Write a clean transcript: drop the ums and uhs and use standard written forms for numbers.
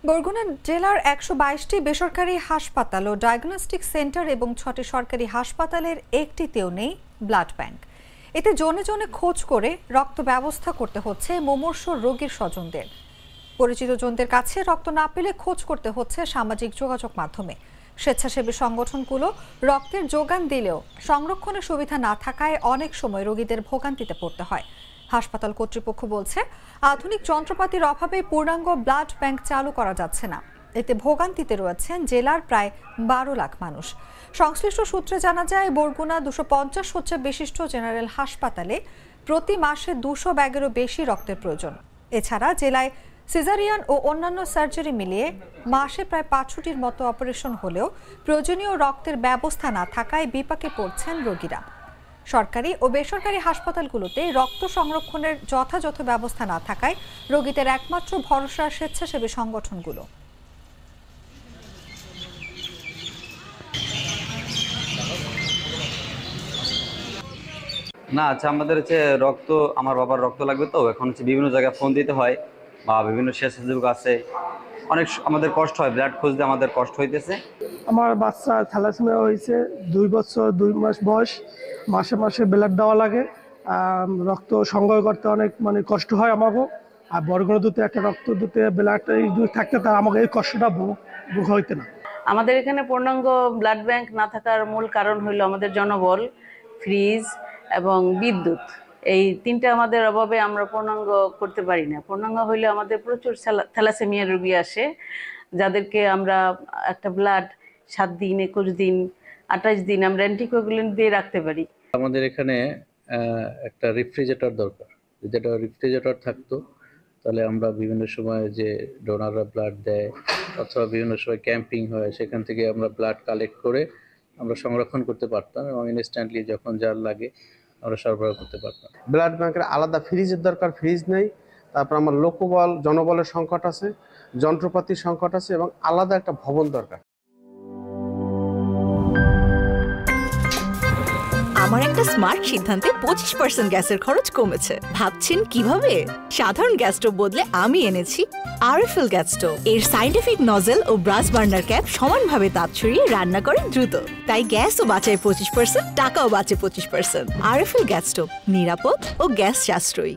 বরগুনা জেলার ১২২টি বেসরকারি হাসপাতাল ও ডায়াগনস্টিক সেন্টার এবং ৬টি সরকারি হাসপাতালের একটিতেও নেই ব্লাড ব্যাংক। এতে জনে জনে খোঁজ করে রক্ত ব্যবস্থা করতে হচ্ছে মুমূর্ষু রোগীর স্বজনদের। পরিচিত জনদের কাছে রক্ত না পেলে খোঁজ করতে হচ্ছে সামাজিক যোগাযোগ মাধ্যমে। স্বেচ্ছাসেবী সংগঠনগুলো রক্তের যোগান দিলেও সংরক্ষণের সুবিধা না থাকায় অনেক সময় রোগীদের ভোগান্তিতে পড়তে হয়। হাসপাতাল কর্তৃপক্ষ বলছে, আধুনিক যন্ত্রপাতির অভাবে পূর্ণাঙ্গ ব্লাড ব্যাংক চালু করা যাচ্ছে না। এতে ভোগান্তিতে রয়েছেন জেলার প্রায় ১২ লাখ মানুষ। সংশ্লিষ্ট সূত্রে জানা যায়, বরগুনা ২৫০ শয্যা বিশিষ্ট জেনারেল হাসপাতালে প্রতি মাসে ২০০ ব্যাগেরও বেশি রক্তের প্রয়োজন। এছাড়া জেলায় সিজারিয়ান ও অন্যান্য সার্জারি মিলিয়ে মাসে প্রায় ৫০০টির মতো অপারেশন হলেও প্রয়োজনীয় রক্তের ব্যবস্থা না থাকায় বিপাকে পড়ছেন রোগীরা। সরকারি ও বেসরকারি হাসপাতালগুলোতে রক্ত সংরক্ষণের যথাযথ ব্যবস্থা না থাকায় রোগীদের একমাত্র ভরসা স্বেচ্ছাসেবী সংগঠনগুলো। না আচ্ছা, আমাদের হচ্ছে রক্ত, আমার বাবার রক্ত লাগবে, তো এখন হচ্ছে বিভিন্ন জায়গায় ফোন দিতে হয় বা বিভিন্ন স্বেচ্ছাসেবক আছে, অনেক আমাদের কষ্ট হয়, ব্লাড খুঁজতে আমাদের কষ্ট হইতেছে। আমার বাচ্চা থ্যালাসেমিয়া হয়েছে, 2 বছর 2 মাস বয়স, মাসে মাসে ব্লাড দেওয়া লাগে। রক্ত সংগ্রহ করতে অনেক কষ্ট হয় আমাকেও। আর বরগুনা দুতে একটা রক্ত দুতে ব্লাড থাকতে তার আমাকে এই কষ্টটা ভোগ হইতে না। আমাদের এখানে পূর্ণাঙ্গ ব্লাড ব্যাংক না থাকার মূল কারণ হলো আমাদের জনবল, ফ্রিজ এবং বিদ্যুৎ। এই তিনটা আমাদের অভাবে আমরা পূর্ণাঙ্গ করতে পারি না। পূর্ণাঙ্গ হইলে আমাদের প্রচুর থ্যালাসেমিয়া রোগী আসে, যাদেরকে আমরা একটা ব্লাড 7 দিন, 21 দিন, 28 দিন আমরা অ্যান্টিকোয়াগুলেন্ট দিয়ে রাখতে পারি। আমাদের এখানে একটা রেফ্রিজারেটর দরকার। যেটা রেফ্রিজারেটর থাকতো, তাহলে আমরা বিভিন্ন সময় যে ডোনাররা ব্লাড দেয় অথবা বিভিন্ন সময় ক্যাম্পিং হয়, সেখান থেকে আমরা ব্লাড কালেক্ট করে আমরা সংরক্ষণ করতে পারতাম এবং ইনস্ট্যান্টলি যখন যার লাগে আমরা সরবরাহ করতে পারতাম। ব্লাড ব্যাংকের আলাদা ফ্রিজের দরকার, ফ্রিজ নেই। তারপর আমার লোকবল, জনবলের সংকট আছে, যন্ত্রপাতির সংকট আছে এবং আলাদা একটা ভবন দরকার। আমার একটা স্মার্ট সিদ্ধান্তে 25% গ্যাসের খরচ কমেছে। ভাবছেন কিভাবে? সাধারণ গ্যাস স্টোভ বদলে আমি এনেছি আরএফএল গ্যাস স্টোভ। এর সাইন্টিফিক নজল ও ব্রাস বার্নার ক্যাপ সমানভাবে তাপ ছড়িয়ে রান্না করে দ্রুত। তাই গ্যাসও বাঁচায় 25%, টাকাও বাঁচে 25%। আরএফএল গ্যাস স্টোভ, নিরাপদ ও গ্যাস সাশ্রয়ী।